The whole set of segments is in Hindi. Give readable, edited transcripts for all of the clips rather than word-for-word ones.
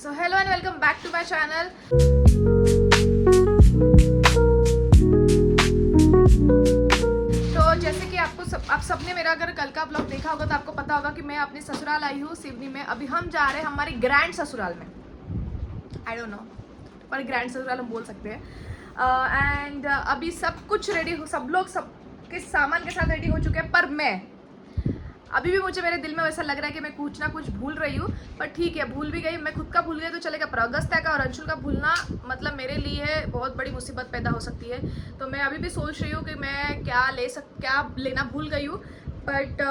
So hello and welcome back to my channel. तो जैसे कि आप सबने मेरा अगर कल का ब्लॉग देखा होगा तो आपको पता होगा कि मैं अपने ससुराल आई हूँ सिवनी में। अभी हम जा रहे हैं हमारे ग्रैंड ससुराल में। आई डोंट नो पर ग्रैंड ससुराल हम बोल सकते हैं। एंड अभी सब कुछ रेडी हो, सब लोग सबके सामान के साथ रेडी हो चुके हैं, पर मैं अभी भी मुझे मेरे दिल में वैसा लग रहा है कि मैं कुछ ना कुछ भूल रही हूँ। पर ठीक है, भूल भी गई, मैं खुद का भूल गई तो चलेगा, पर अगस्त्या का और अंशुल का भूलना मतलब मेरे लिए बहुत बड़ी मुसीबत पैदा हो सकती है। तो मैं अभी भी सोच रही हूँ कि मैं क्या लेना भूल गई हूँ। बट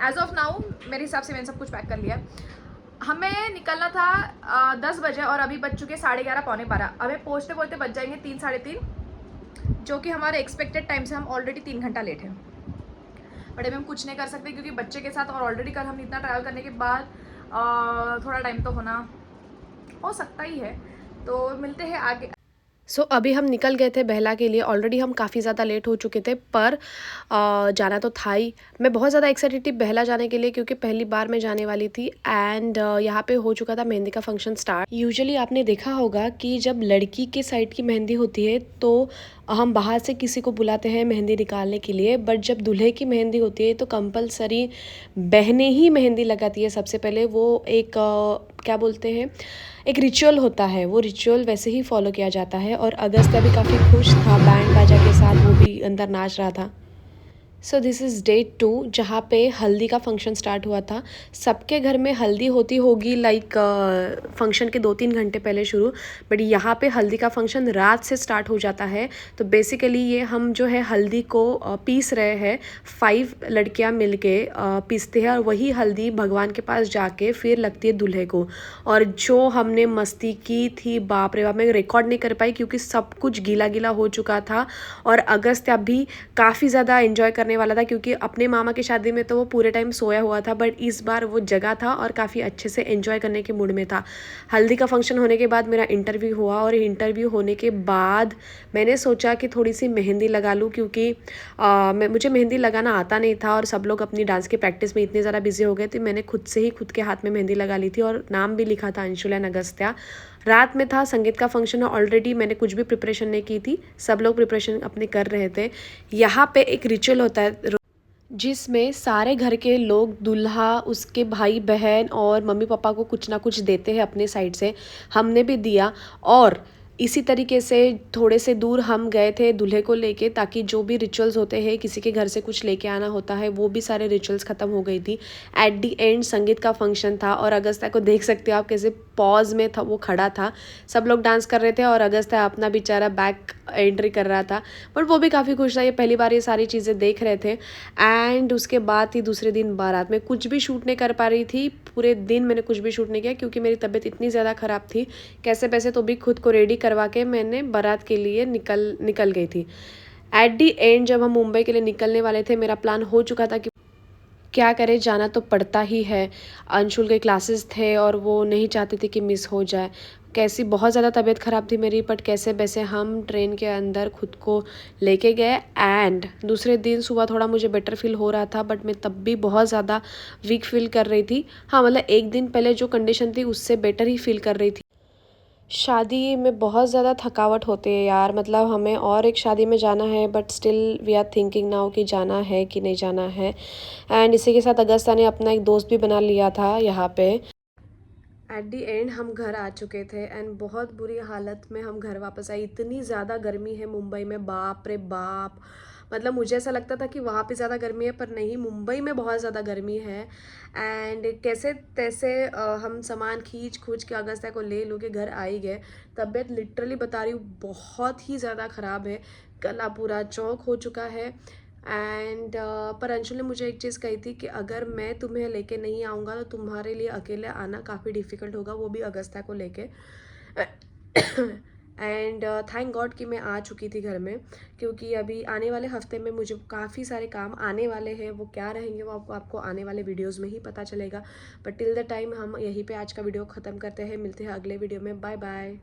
एज ऑफ नाउ मेरे हिसाब से मैंने सब कुछ पैक कर लिया। हमें निकलना था 10 बजे और अभी बज चुके 11:30 पौने 12। हमें पहुँचते पहुँचते बज जाएंगे 3 साढ़े 3, जो कि हमारे एक्सपेक्टेड टाइम से हम ऑलरेडी 3 घंटा लेट हैं। बट अभी हम कुछ नहीं कर सकते क्योंकि बच्चे के साथ और ऑलरेडी कल हम इतना ट्रैवल करने के बाद थोड़ा टाइम तो होना हो सकता ही है। तो मिलते हैं आगे। अभी हम निकल गए थे बहला के लिए। ऑलरेडी हम काफ़ी ज़्यादा लेट हो चुके थे, पर जाना तो था ही। मैं बहुत ज़्यादा एक्साइटेड थी बहला जाने के लिए क्योंकि पहली बार मैं जाने वाली थी। एंड यहाँ पे हो चुका था मेहंदी का फंक्शन स्टार्ट। यूजुअली आपने देखा होगा कि जब लड़की के साइड की मेहंदी होती है तो हम बाहर से किसी को बुलाते हैं मेहंदी निकालने के लिए, बट जब दूल्हे की मेहंदी होती है तो कंपलसरी बहनें ही मेहंदी लगाती है सबसे पहले। वो एक क्या बोलते हैं, एक रिचुअल होता है, वो रिचुअल वैसे ही फॉलो किया जाता है। और अगस्त्या भी काफ़ी खुश था, बैंड बाजा के साथ वो भी अंदर नाच रहा था। सो दिस इज़ डे 2 जहाँ पे हल्दी का फंक्शन स्टार्ट हुआ था। सबके घर में हल्दी होती होगी लाइक फंक्शन के 2-3 घंटे पहले शुरू, बट यहाँ पे हल्दी का फंक्शन रात से स्टार्ट हो जाता है। तो बेसिकली ये हम जो है हल्दी को पीस रहे हैं, 5 लड़कियाँ मिलके पीसते हैं और वही हल्दी भगवान के पास जाके फिर लगती है दूल्हे को। और जो हमने मस्ती की थी, बाप रे बाप, मैं रिकॉर्ड नहीं कर पाई क्योंकि सब कुछ गीला गीला हो चुका था। और अगस्त्या भी काफ़ी ज़्यादा एंजॉय करने वाला था क्योंकि अपने मामा की शादी में तो वो पूरे टाइम सोया हुआ था, बट इस बार वो जगा था और काफ़ी अच्छे से एंजॉय करने के मूड में था। हल्दी का फंक्शन होने के बाद मेरा इंटरव्यू हुआ और इंटरव्यू होने के बाद मैंने सोचा कि थोड़ी सी मेहंदी लगा लूँ क्योंकि मुझे मेहंदी लगाना आता नहीं था और सब लोग अपनी डांस की प्रैक्टिस में इतने ज़्यादा बिजी हो गए थे। मैंने खुद से ही खुद के हाथ में मेहंदी लगा ली थी और नाम भी लिखा था अंशुल एंड अगस्त्या। रात में था, संगीत का फंक्शन, ऑलरेडी मैंने कुछ भी प्रिपरेशन नहीं की थी, सब लोग प्रिपरेशन अपने कर रहे थे। यहाँ पे एक रिचुअल होता है जिसमें सारे घर के लोग दूल्हा, उसके भाई बहन और मम्मी पापा को कुछ ना कुछ देते हैं अपने साइड से। हमने भी दिया और इसी तरीके से थोड़े से दूर हम गए थे दूल्हे को लेके, ताकि जो भी रिचुअल्स होते हैं, किसी के घर से कुछ लेके आना होता है, वो भी सारे रिचुअल्स ख़त्म हो गई थी। एट दी एंड संगीत का फंक्शन था और अगस्त्या को देख सकते हो आप कैसे पॉज में था, वो खड़ा था। सब लोग डांस कर रहे थे और अगस्त्या अपना बेचारा बैक एंट्री कर रहा था, बट वो भी काफ़ी खुश था, ये पहली बार ये सारी चीज़ें देख रहे थे। एंड उसके बाद ही दूसरे दिन बारात। मैं कुछ भी शूट नहीं कर पा रही थी, पूरे दिन मैंने कुछ भी शूट नहीं किया क्योंकि मेरी तबीयत इतनी ज़्यादा ख़राब थी। कैसे पैसे तो भी खुद को रेडी करवा के मैंने बारात के लिए निकल गई थी। एट दी एंड जब हम मुंबई के लिए निकलने वाले थे, मेरा प्लान हो चुका था कि क्या करें, जाना तो पड़ता ही है। अंशुल के क्लासेस थे और वो नहीं चाहते थे कि मिस हो जाए। कैसी बहुत ज़्यादा तबीयत ख़राब थी मेरी, बट कैसे वैसे हम ट्रेन के अंदर खुद को लेके गए। एंड दूसरे दिन सुबह थोड़ा मुझे बेटर फील हो रहा था, बट मैं तब भी बहुत ज़्यादा वीक फील कर रही थी। हाँ, मतलब एक दिन पहले जो कंडीशन थी उससे बेटर ही फील कर रही थी। शादी में बहुत ज़्यादा थकावट होती है यार, मतलब हमें और एक शादी में जाना है, but still we are thinking now कि जाना है कि नहीं जाना है। एंड इसी के साथ अगस्त्या ने अपना एक दोस्त भी बना लिया था यहाँ पे। एट दी एंड हम घर आ चुके थे एंड बहुत बुरी हालत में हम घर वापस आए। इतनी ज़्यादा गर्मी है मुंबई में, बाप रे बाप। मतलब मुझे ऐसा लगता था कि वहाँ पे ज़्यादा गर्मी है, पर नहीं, मुंबई में बहुत ज़्यादा गर्मी है। एंड कैसे तैसे हम सामान खींच खूंच के अगस्त्या को ले के घर आ ही गए। तबीयत लिटरली बता रही हूँ बहुत ही ज़्यादा ख़राब है, गला पूरा चौक हो चुका है। एंड पर अंशुल ने मुझे एक चीज़ कही थी कि अगर मैं तुम्हें लेके नहीं आऊँगा तो तुम्हारे लिए अकेले आना काफ़ी डिफ़िकल्ट होगा, वो भी अगस्त्या को लेके। एंड थैंक गॉड कि मैं आ चुकी थी घर में, क्योंकि अभी आने वाले हफ्ते में मुझे काफ़ी सारे काम आने वाले हैं। वो क्या रहेंगे वो आपको आने वाले वीडियोस में ही पता चलेगा। बट टिल द टाइम हम यहीं पे आज का वीडियो ख़त्म करते हैं। मिलते हैं अगले वीडियो में। Bye bye.